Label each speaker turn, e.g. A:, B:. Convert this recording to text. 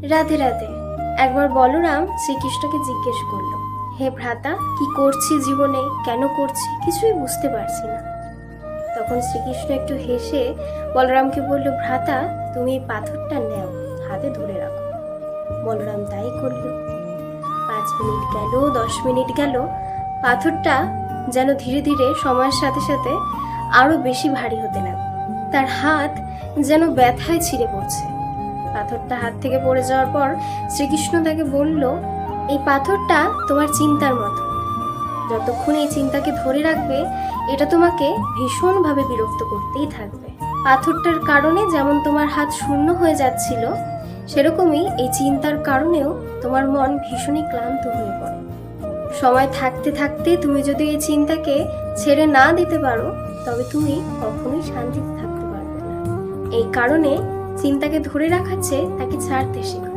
A: রাধে রাধে। একবার বলরাম শ্রীকৃষ্ণকে জিজ্ঞেস করলো, হে ভ্রাতা, কি করছি জীবনে, কেন করছি, কিছুই বুঝতে পারছি না। তখন শ্রীকৃষ্ণ একটু হেসে বলরামকে বলল, ভ্রাতা, তুমি এই পাথরটা নেও, হাতে ধরে রাখো। বলরাম তাই করলো। 5 মিনিট গেল, 10 মিনিট গেল, পাথরটা যেন ধীরে ধীরে সময়ের সাথে সাথে আরো বেশি ভারী হতে লাগলো। তার হাত যেন ব্যথায় ছিঁড়ে পড়ছে। পাথরটা হাত থেকে পড়ে যাওয়ার পর শ্রীকৃষ্ণ তাকে বলল, এই পাথরটা তোমার চিন্তার মতো। যতক্ষণ এই চিন্তাকে ধরে রাখবে, এটা তোমাকে ভীষণভাবে বিরক্ত করতেই থাকবে। পাথরটার কারণে যেমন তোমার হাত শূন্য হয়ে যাচ্ছিল, সেরকমই এই চিন্তার কারণেও তোমার মন ভীষণই ক্লান্ত হয়ে পড়ে। সময় থাকতে থাকতে তুমি যদি এই চিন্তাকে ছেড়ে না দিতে পারো, তবে তুমি কখনোই শান্তিতে থাকতে পারবে না। এই কারণে চিন্তাকে ধরে রাখার চেয়ে তাকে ছাড়তে শেখো।